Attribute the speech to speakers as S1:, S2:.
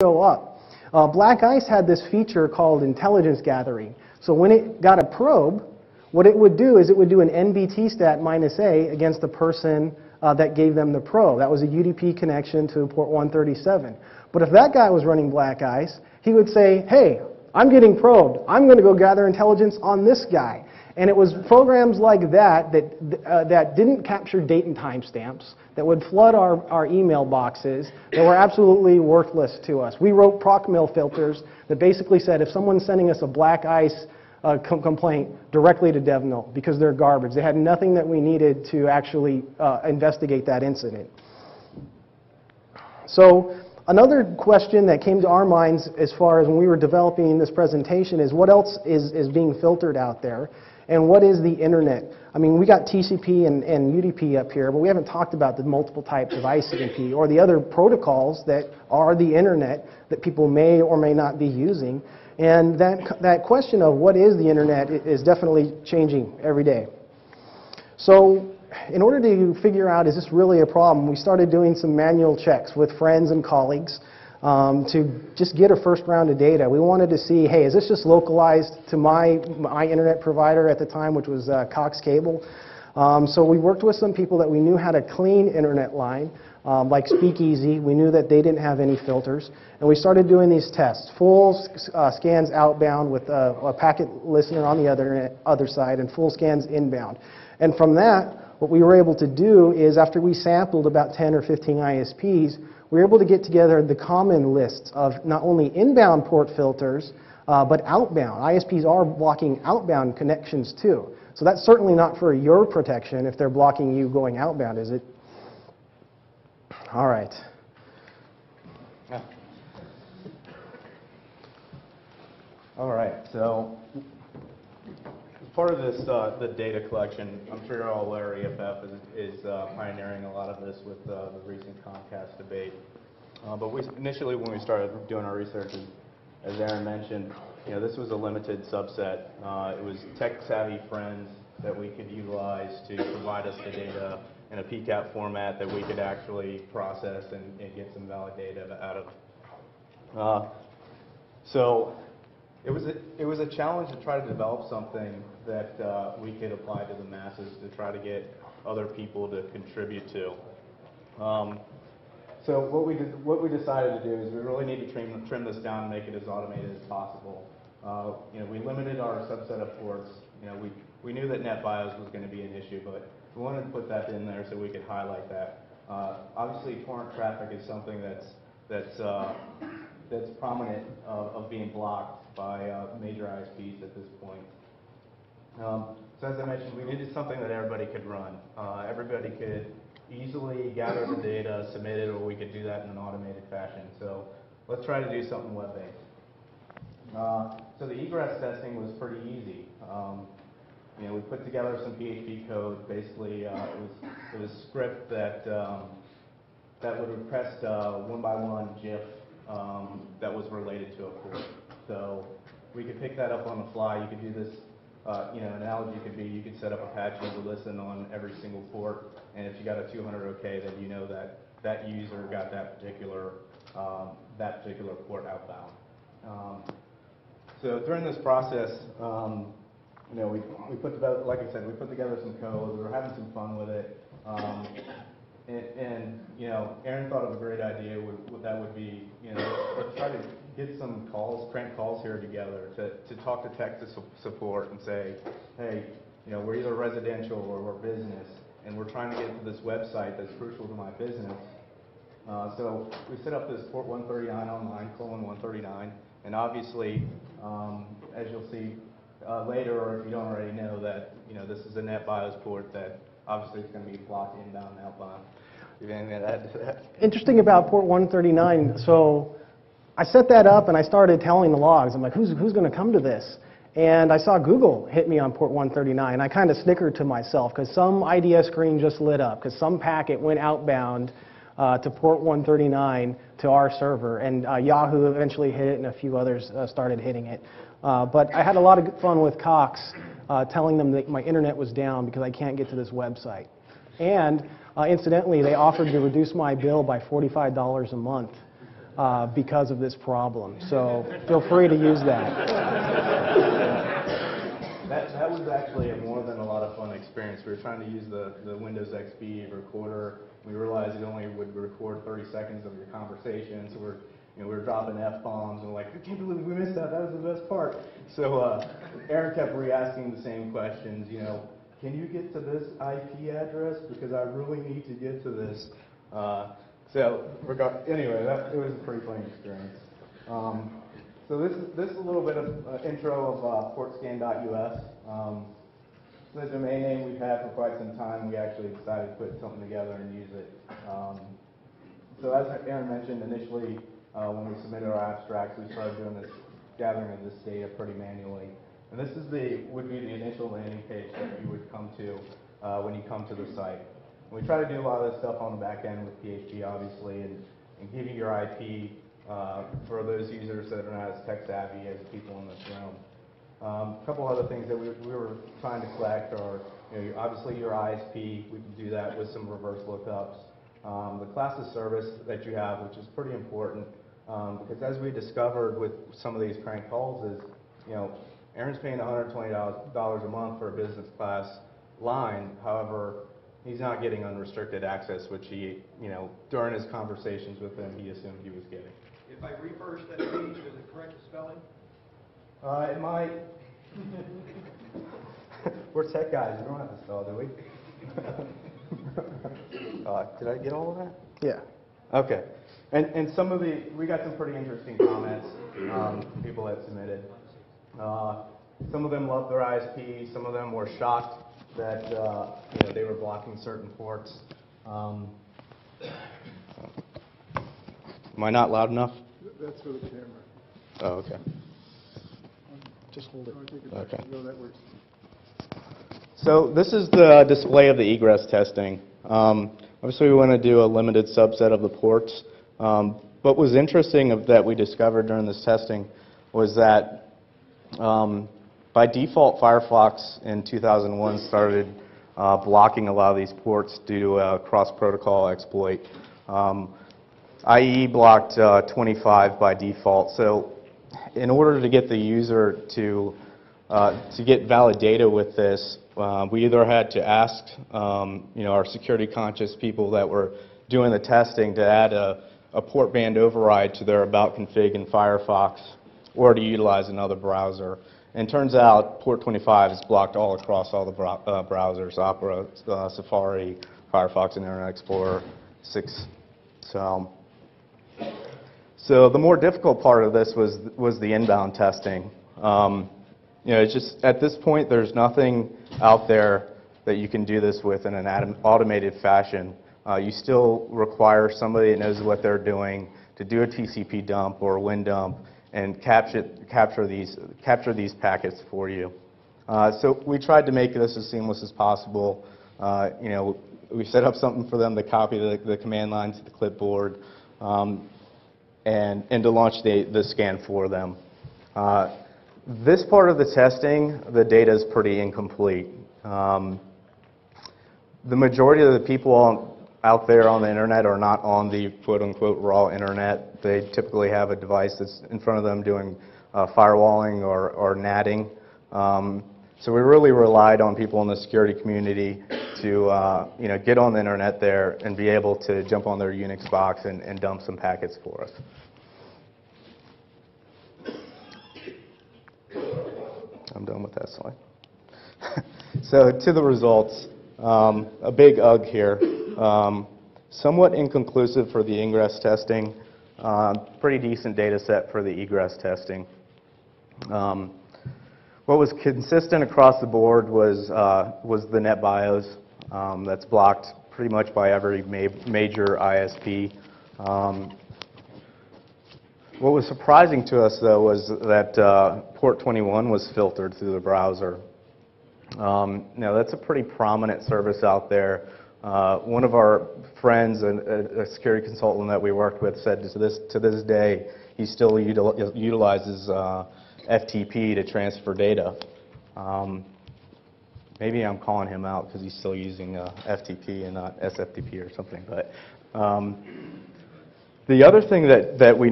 S1: show up. Black Ice had this feature called intelligence gathering. So when it got a probe, what it would do is it would do an NBT stat -A against the person that gave them the probe. That was a UDP connection to port 137. But if that guy was running Black Ice, he would say, hey, I'm getting probed. I'm going to go gather intelligence on this guy. And it was programs like that that didn't capture date and time stamps, that would flood our email boxes, that were absolutely worthless to us. We wrote proc mail filters that basically said if someone's sending us a Black Ice complaint, directly to DevNull, because they're garbage. They had nothing that we needed to actually investigate that incident. So another question that came to our minds as far as when we were developing this presentation is what else is being filtered out there? And what is the internet? I mean, we got TCP and UDP up here, but we haven't talked about the multiple types of ICMP or the other protocols that are the internet that people may or may not be using. And that question of what is the internet is definitely changing every day. So in order to figure out, is this really a problem, we started doing some manual checks with friends and colleagues to just get a first round of data. We wanted to see, hey, is this just localized to my internet provider at the time, which was Cox Cable? So we worked with some people that we knew had a clean internet line, like Speakeasy. We knew that they didn't have any filters. And we started doing these tests, full scans outbound with a packet listener on the other side and full scans inbound. And from that, what we were able to do is after we sampled about 10 or 15 ISPs, we were able to get together the common lists of not only inbound port filters, but outbound. ISPs are blocking outbound connections too. So that's certainly not for your protection if they're blocking you going outbound, is it? All right.
S2: Yeah. All right, so as part of this, the data collection, I'm sure you're all aware EFF is pioneering a lot of this with the recent Comcast debate. But initially when we started doing our research, as Aaron mentioned, this was a limited subset. It was tech-savvy friends that we could utilize to provide us the data in a PCAP format that we could actually process and get some valid data out of. So it was a challenge to try to develop something that we could apply to the masses to try to get other people to contribute to. So what we decided to do is we really need to trim this down and make it as automated as possible. We limited our subset of ports. We knew that NetBIOS was going to be an issue, but we wanted to put that in there so we could highlight that. Obviously, torrent traffic is something that's prominent of being blocked by major ISPs at this point. So as I mentioned, we needed something that everybody could run. Everybody could easily gather the data, submit it, or we could do that in an automated fashion. So let's try to do something web-based. So the egress testing was pretty easy. We put together some PHP code. Basically, it was script that would request one-by-one GIF that was related to a port. So we could pick that up on the fly. You could do this. An analogy could be you could set up Apache to listen on every single port, and if you got a 200 OK, then you know that that user got that particular port outbound. So during this process, we put together, like I said, we put together some code. We were having some fun with it, and Aaron thought of a great idea. What that would be, let's try to get some crank calls here together to talk to tech support and say, hey, we're either residential or we're business, and we're trying to get to this website that's crucial to my business. So we set up this port 139 online, :139, and obviously, as you'll see later, or if you don't already know, that this is a NetBIOS port that obviously is going to be blocked inbound and outbound. You have anything to add to that?
S1: Interesting about port 139. So I set that up and I started telling the logs. I'm like, who's going to come to this? And I saw Google hit me on port 139. I kind of snickered to myself because some IDS screen just lit up because some packet went outbound to port 139 to our server, and Yahoo eventually hit it and a few others started hitting it. But I had a lot of fun with Cox telling them that my internet was down because I can't get to this website. And incidentally, they offered to reduce my bill by $45 a month. because of this problem. So feel free to use that.
S2: That was actually a more than a lot of fun experience. We were trying to use the Windows XP recorder. We realized it only would record 30 seconds of your conversation, so we were dropping F-bombs, and we're like, I can't believe we missed that. That was the best part. So Aaron kept re-asking the same questions. Can you get to this IP address? Because I really need to get to this. Anyway, it was a pretty funny experience. So this is a little bit of intro of portscan.us. The domain name we've had for quite some time. We actually decided to put something together and use it. So as Aaron mentioned initially, when we submitted our abstracts, we started doing this gathering of this data pretty manually. And this would be the initial landing page that you would come to when you come to the site. And we try to do a lot of this stuff on the back end with PHP, obviously, and give you your IP for those users that are not as tech savvy as people in this room. A couple other things that we were trying to collect are, obviously your ISP. We can do that with some reverse lookups. The class of service that you have, which is pretty important, because as we discovered with some of these crank calls is, Aaron's paying $120 a month for a business class line. However, he's not getting unrestricted access, which he, during his conversations with him, he assumed he was getting.
S3: If I reverse that page, does it correct the spelling?
S2: It might. We're tech guys. We don't have to spell, do we? Did I get all of that?
S1: Yeah.
S2: Okay. And we got some pretty interesting comments from people that submitted. Some of them loved their ISP. Some of them were shocked that they were blocking certain ports. Am I not loud enough?
S4: That's for the camera.
S2: Oh, okay.
S1: Just hold it.
S2: Okay.
S4: No, that works.
S2: So this is the display of the egress testing. Obviously, we want to do a limited subset of the ports. What was interesting that we discovered during this testing was that by default, Firefox in 2001 started blocking a lot of these ports due to a cross-protocol exploit. IE blocked 25 by default. So in order to get the user to get valid data with this, we either had to ask our security conscious people that were doing the testing to add a port band override to their about config in Firefox, or to utilize another browser. And turns out port 25 is blocked all across all the browsers: Opera, Safari, Firefox, and Internet Explorer 6. So the more difficult part of this was the inbound testing. It's just at this point there's nothing out there that you can do this with in an automated fashion. You still require somebody that knows what they're doing to do a TCP dump or a WIN dump and capture these packets for you. So we tried to make this as seamless as possible. We set up something for them to copy the command line to the clipboard and to launch the scan for them. This part of the testing, the data is pretty incomplete. The majority of the people out there on the internet are not on the quote-unquote raw internet. They typically have a device that's in front of them doing firewalling or natting. So we really relied on people in the security community to get on the internet there and be able to jump on their Unix box and dump some packets for us. I'm done with that slide. So to the results, a big UG here. Somewhat inconclusive for the ingress testing. Pretty decent data set for the egress testing. What was consistent across the board was the NetBIOS. That's blocked pretty much by every major ISP. What was surprising to us, though, was that port 21 was filtered through the browser. Now, that's a pretty prominent service out there. One of our friends, a security consultant that we worked with, said to this day he still utilizes FTP to transfer data. Maybe I'm calling him out because he's still using FTP and not SFTP or something. But The other thing that we